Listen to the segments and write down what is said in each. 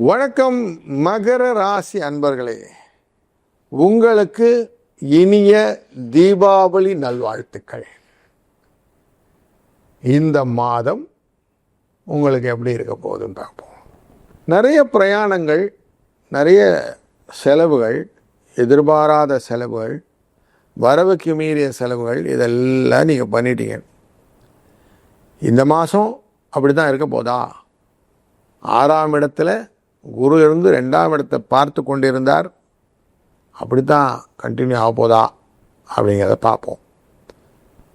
வணக்கம் மகர ராசி அன்பர்களே, உங்களுக்கு இனிய தீபாவளி நல்வாழ்த்துக்கள். இந்த மாதம் உங்களுக்கு எப்படி இருக்க போகுதுன்னு பார்ப்போம். நிறைய பிரயாணங்கள், நிறைய செலவுகள், எதிர்பாராத செலவுகள், வரவுக்கு மீறிய செலவுகள், இதெல்லாம் நீங்கள் பண்ணிட்டீங்க. இந்த மாதம் அப்படி தான் இருக்க போதா? 6ஆம் இடத்துல குரு இருந்து 2ஆம் இடத்தை பார்த்து கொண்டிருந்தார். அப்படி தான் கண்டினியூ ஆக போதா அப்படிங்கிறத பார்ப்போம்.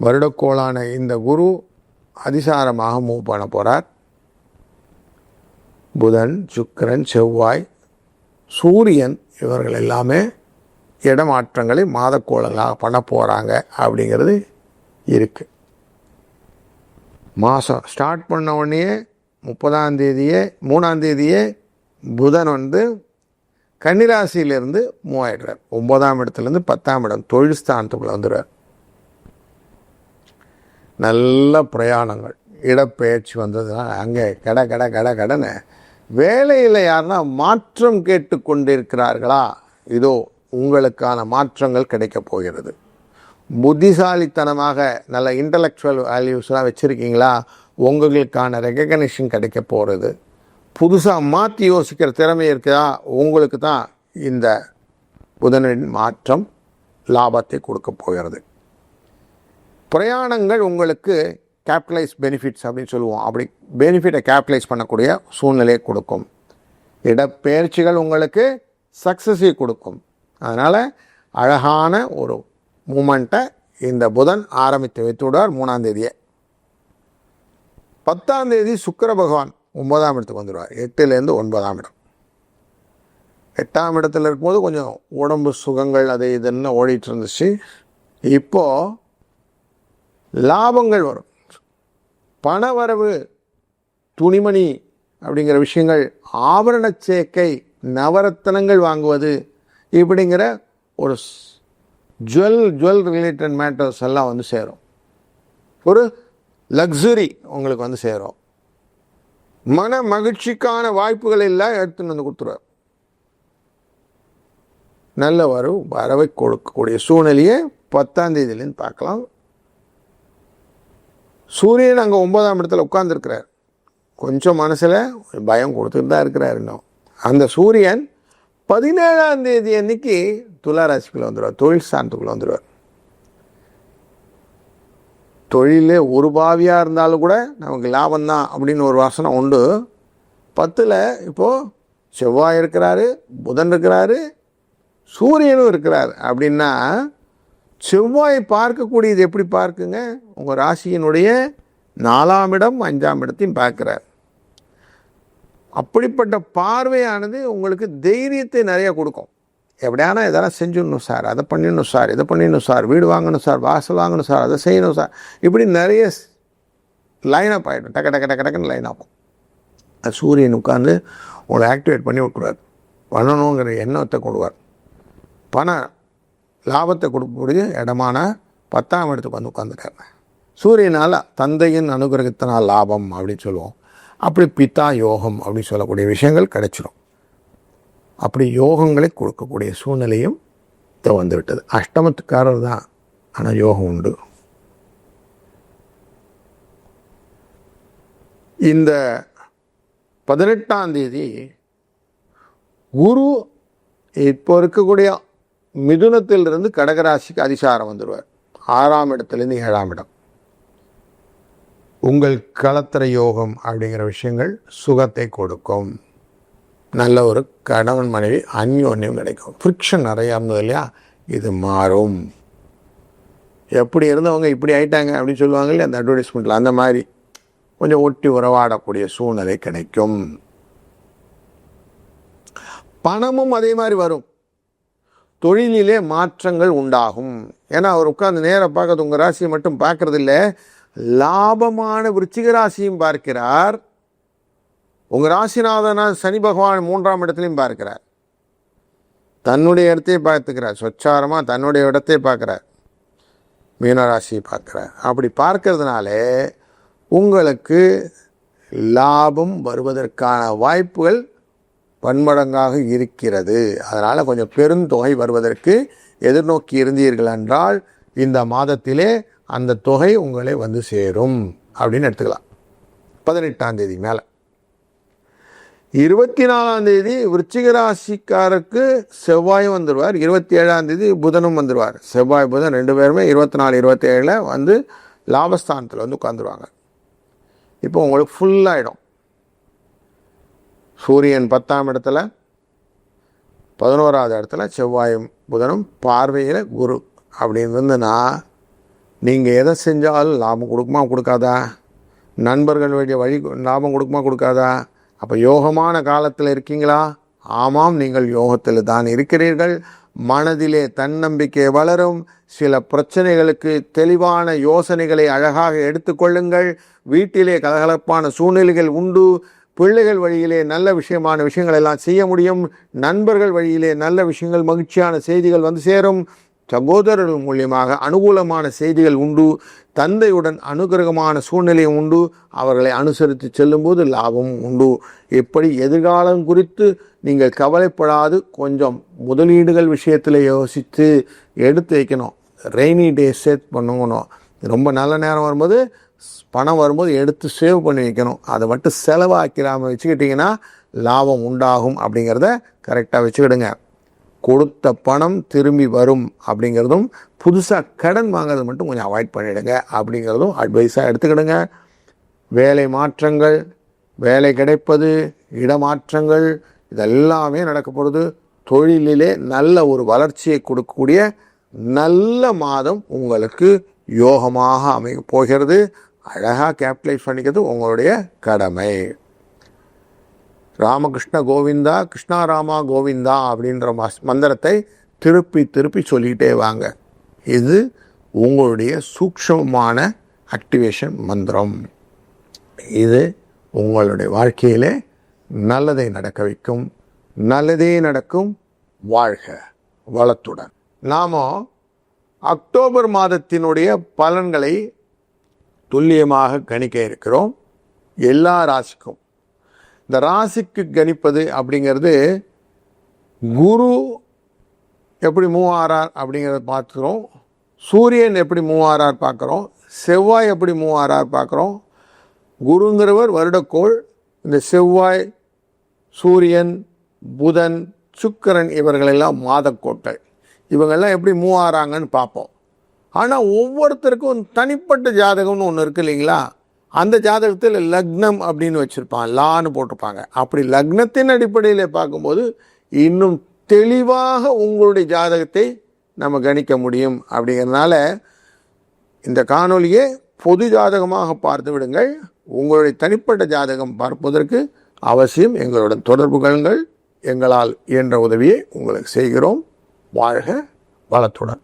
வருடக்கோளான இந்த குரு அதிசாரமாக மூவ் பண்ண போகிறார். புதன், சுக்கிரன், செவ்வாய், சூரியன் இவர்கள் எல்லாமே இடமாற்றங்களை மாதக்கோளாக பண்ண போகிறாங்க அப்படிங்கிறது இருக்குது. மாதம் ஸ்டார்ட் பண்ண உடனே 30ஆம் தேதியே 3ஆம் தேதியே புதன் கன்னிராசியிலிருந்து மூவ் ஆகிடுறார். 9ஆம் இடத்துலேருந்து 10ஆம் இடம் தொழில் ஸ்தானத்துக்குள்ளே வந்துடுறார். நல்ல பிரயாணங்கள், இடப்பெயர்ச்சி வந்ததுன்னா அங்கே கடன்னு வேலையில் யாருன்னா மாற்றம் கேட்டு கொண்டிருக்கிறார்களா? இதோ உங்களுக்கான மாற்றங்கள் கிடைக்கப் போகிறது. புத்திசாலித்தனமாக நல்ல இன்டலெக்சுவல் வேல்யூஸ்லாம் வச்சுருக்கீங்களா? உங்களுக்கான ரெகக்னிஷன் கிடைக்க போகிறது. புதுசாக மாற்றி யோசிக்கிற திறமை இருக்குதா? உங்களுக்கு தான் இந்த புதனின் மாற்றம் லாபத்தை கொடுக்க போகிறது. பிரயாணங்கள் உங்களுக்கு கேபிட்டலைஸ் பெனிஃபிட்ஸ் அப்படின்னு சொல்லுவோம். அப்படி பெனிஃபிட்டை கேபிட்டலைஸ் பண்ணக்கூடிய சூழ்நிலையை கொடுக்கும். இடப்பெயர்ச்சிகள் உங்களுக்கு சக்ஸஸை கொடுக்கும். அதனால் அழகான ஒரு மூமெண்ட்டை இந்த புதன் ஆரம்பித்து வைத்து விடுவார் 3ஆம் தேதியே. 10ஆம் தேதி சுக்கிர பகவான் 9ஆம் இடத்துக்கு வந்துடுவார். 8லேருந்து 9ஆம் இடம். 8ஆம் இடத்துல இருக்கும்போது கொஞ்சம் உடம்பு சுகங்கள் அது இதுன்னு ஓடிட்டு இருந்துச்சு. இப்போது லாபங்கள் வரும், பண வரவு, துணிமணி அப்படிங்கிற விஷயங்கள், ஆபரண சேர்க்கை, நவரத்தனங்கள் வாங்குவது, இப்படிங்கிற ஒரு ஜுவல் ரிலேட்டட் மேட்டர்ஸ் எல்லாம் சேரும். ஒரு லக்ஸுரி உங்களுக்கு சேரும். மன மகிழ்ச்சிக்கான வாய்ப்புகள் எல்லாம் எடுத்துன்னு கொடுத்துருவார். நல்ல வரவை கொடுக்கக்கூடிய சூழ்நிலையை 10ஆம் தேதியிலேருந்து பார்க்கலாம். சூரியன் அங்கே 9ஆம் இடத்துல உட்கார்ந்துருக்கிறார். கொஞ்சம் மனசில் பயம் கொடுத்துட்டு தான் இருக்கிறார். இன்னும் அந்த சூரியன் 17ஆம் தேதி அன்னைக்கு துலா ராசிக்குள்ளே வந்துடுவார். தொழில் ஸ்தானத்துக்குள்ளே வந்துடுவார். தொழிலே ஒரு பாவியாக இருந்தாலும் கூட நமக்கு லாபம்தான் அப்படின்னு ஒரு வாசனை உண்டு. 10ல் இப்போது செவ்வாய் இருக்கிறாரு, புதன் இருக்கிறாரு, சூரியனும் இருக்கிறார். அப்படின்னா செவ்வாய் பார்க்கக்கூடியது எப்படி பார்க்குங்க? உங்கள் ராசியினுடைய 4ஆம் இடம் 5ஆம் இடத்தையும் பார்க்குறார். அப்படிப்பட்ட பார்வையானது உங்களுக்கு தைரியத்தை நிறைய கொடுக்கும். எப்படியானா இதெல்லாம் செஞ்சிடணும் சார், அதை பண்ணிடணும் சார், இதை பண்ணிடணும் சார், வீடு வாங்கணும் சார், வாசல் வாங்கணும் சார், அதை செய்யணும் சார், இப்படி நிறைய லைனப் ஆகிடும். டக்குன்னு லைன் ஆகும். அது சூரியன் உட்காந்து உங்களை ஆக்டிவேட் பண்ணி விட்டுருவார். பண்ணணுங்கிற எண்ணத்தை கொடுவார். பண லாபத்தை கொடுக்கக்கூடிய இடமான 10ஆம் இடத்துக்கு உட்காந்துட்டார். சூரியனால் தந்தையின் அனுகிரகத்தினால் லாபம் அப்படின்னு சொல்லுவோம். அப்படி பித்தா யோகம் அப்படின்னு சொல்லக்கூடிய விஷயங்கள் கிடைச்சிடும். அப்படி யோகங்களை கொடுக்கக்கூடிய சூழ்நிலையும் வந்துவிட்டது. அஷ்டமத்துக்காரர் தான், ஆனால் யோகம் உண்டு. இந்த 18ஆம் தேதி குரு இப்போ இருக்கக்கூடிய மிதுனத்திலிருந்து கடகராசிக்கு அதிசாரம் வந்துடுவார். 6ஆம் இடத்துலேருந்து 7ஆம் இடம். உங்கள் களத்திர யோகம் அப்படிங்கிற விஷயங்கள் சுகத்தை கொடுக்கும். நல்ல ஒரு கணவன் மனைவி அந்யோன்யம் கிடைக்கும். ஃப்ரிக்ஷன் நிறையா இருந்தது இல்லையா, இது மாறும். எப்படி இருந்தவங்க இப்படி ஆயிட்டாங்க அப்படின்னு சொல்லுவாங்க இல்லையா அந்த அட்வர்டைஸ்மெண்ட்டில், அந்த மாதிரி கொஞ்சம் ஒட்டி உறவாடக்கூடிய சூழ்நிலை கிடைக்கும். பணமும் அதே மாதிரி வரும். தொழிலிலே மாற்றங்கள் உண்டாகும். ஏன்னா அவர் உட்கார்ந்து நேராக பார்க்கறது உங்கள் ராசியை மட்டும் பார்க்கறது இல்லை, லாபமான விருச்சிக ராசியும் பார்க்கிறார். உங்கள் ராசிநாதனா சனி பகவான் 3ஆம் இடத்துலையும் பார்க்கிறார். தன்னுடைய இடத்தையே பார்த்துக்கிறார். சொச்சாரமாக தன்னுடைய இடத்தையே பார்க்குறார். மீனராசியை பார்க்குறார். அப்படி பார்க்கறதுனாலே உங்களுக்கு லாபம் வருவதற்கான வாய்ப்புகள் பன்மடங்காக இருக்கிறது. அதனால் கொஞ்சம் பெருந்தொகை வருவதற்கு எதிர்நோக்கி இருந்தீர்கள் என்றால் இந்த மாதத்திலே அந்த தொகை உங்களை வந்து சேரும் அப்படின்னு எடுத்துக்கலாம். 18ஆம் தேதி மேலே. 24ஆம் தேதி விருச்சிக ராசிக்காரருக்கு செவ்வாயும் வந்துடுவார். 27ஆம் தேதி புதனும் வந்துடுவார். செவ்வாய் புதன் 2 பேருமே 24 27 வந்து லாபஸ்தானத்தில் வந்து உட்காந்துருவாங்க. இப்போ உங்களுக்கு ஃபுல்லாகிடும். சூரியன் 10ஆம் இடத்துல, 11ஆவது இடத்துல செவ்வாயும் புதனும் பார்வையில் குரு அப்படின்னு இருந்துன்னா நீங்கள் எதை செஞ்சாலும் லாபம் கொடுக்குமா கொடுக்காதா? நண்பர்கள் வழி லாபம் கொடுக்குமா கொடுக்காதா? அப்போ யோகமான காலத்தில் இருக்கீங்களா? ஆமாம், நீங்கள் யோகத்தில் தான் இருக்கிறீர்கள். மனதிலே தன்னம்பிக்கை வளரும். சில பிரச்சனைகளுக்கு தெளிவான யோசனைகளை அழகாக எடுத்துக்கொள்ளுங்கள். வீட்டிலே கலகலப்பான சூழ்நிலைகள் உண்டு. பிள்ளைகள் வழியிலே நல்ல விஷயங்கள் எல்லாம் செய்ய முடியும். நண்பர்கள் வழியிலே நல்ல விஷயங்கள், மகிழ்ச்சியான செய்திகள் வந்து சேரும். சகோதரர்கள் மூலியமாக அனுகூலமான செய்திகள் உண்டு. தந்தையுடன் அனுகிரகமான சூழ்நிலையும் உண்டு. அவர்களை அனுசரித்து செல்லும்போது லாபம் உண்டு. இப்படி எதிர்காலம் குறித்து நீங்கள் கவலைப்படாது கொஞ்சம் முதலீடுகள் விஷயத்தில் யோசித்து எடுத்து வைக்கணும். ரெய்னி டே சேவ் பண்ணணும். ரொம்ப நல்ல நேரம் வரும்போது பணம் வரும்போது எடுத்து சேவ் பண்ணி வைக்கணும். அதை மட்டும் செலவாக்கிறாமல் வச்சுக்கிட்டிங்கன்னா லாபம் உண்டாகும். அப்படிங்கிறத கரெக்டாக வச்சுக்கிடுங்க. கொடுத்த பணம் திரும்பி வரும் அப்படிங்கிறதும், புதுசாக கடன் வாங்குறது மட்டும் கொஞ்சம் அவாய்ட் பண்ணிவிடுங்க அப்படிங்கிறதும் அட்வைஸாக எடுத்துக்கிடுங்க. வேலை மாற்றங்கள், வேலை கிடைப்பது, இடமாற்றங்கள் இதெல்லாமே நடக்க போகிறது. தொழிலிலே நல்ல ஒரு வளர்ச்சியை கொடுக்கக்கூடிய நல்ல மாதம் உங்களுக்கு யோகமாக அமைய போகிறது. அழகாக கேபிட்டலைஸ் பண்ணிக்கிறது உங்களுடைய கடமை. ராமகிருஷ்ண கோவிந்தா, கிருஷ்ணாராமா கோவிந்தா அப்படின்ற மந்திரத்தை திருப்பி திருப்பி சொல்லிக்கிட்டே வாங்க. இது உங்களுடைய சூக்ஷ்மமான ஆக்டிவேஷன் மந்திரம். இது உங்களுடைய வாழ்க்கையிலே நல்லதை நடக்க வைக்கும். நல்லதே நடக்கும். வாழ்க வளத்துடன். நாம் அக்டோபர் மாதத்தினுடைய பலன்களை துல்லியமாக கணிக்க இருக்கிறோம். எல்லா ராசிக்கும். இந்த ராசிக்கு கணிப்பது அப்படிங்கிறது குரு எப்படி மூவ் ஆறார் அப்படிங்கிறத பார்க்குறோம். சூரியன் எப்படி மூவ் ஆறார் பார்க்குறோம். செவ்வாய் எப்படி மூவ் ஆறார் பார்க்குறோம். குருங்கிறவர் வருடக்கோள். இந்த செவ்வாய், சூரியன், புதன், சுக்கிரன் இவர்களெல்லாம் மாதக்கோட்கள். இவங்கெல்லாம் எப்படி மூவ் ஆறாங்கன்னு பார்ப்போம். ஆனால் ஒவ்வொருத்தருக்கும் தனிப்பட்ட ஜாதகம்னு ஒன்று இருக்குது இல்லைங்களா? அந்த ஜாதகத்தில் லக்னம் அப்படின்னு வச்சுருப்பான், லான்னு போட்டிருப்பாங்க. அப்படி லக்னத்தின் அடிப்படையில் பார்க்கும்போது இன்னும் தெளிவாக உங்களுடைய ஜாதகத்தை நம்ம கணிக்க முடியும். அப்படிங்கிறதுனால இந்த காணொலியை பொது ஜாதகமாக பார்த்து விடுங்கள். உங்களுடைய தனிப்பட்ட ஜாதகம் பார்ப்பதற்கு அவசியம் எங்களுடன் தொடர்பு கொள்ளுங்கள். எங்களால் இயன்ற உதவியை உங்களுக்கு செய்கிறோம். வாழ்க வளத்துடன்.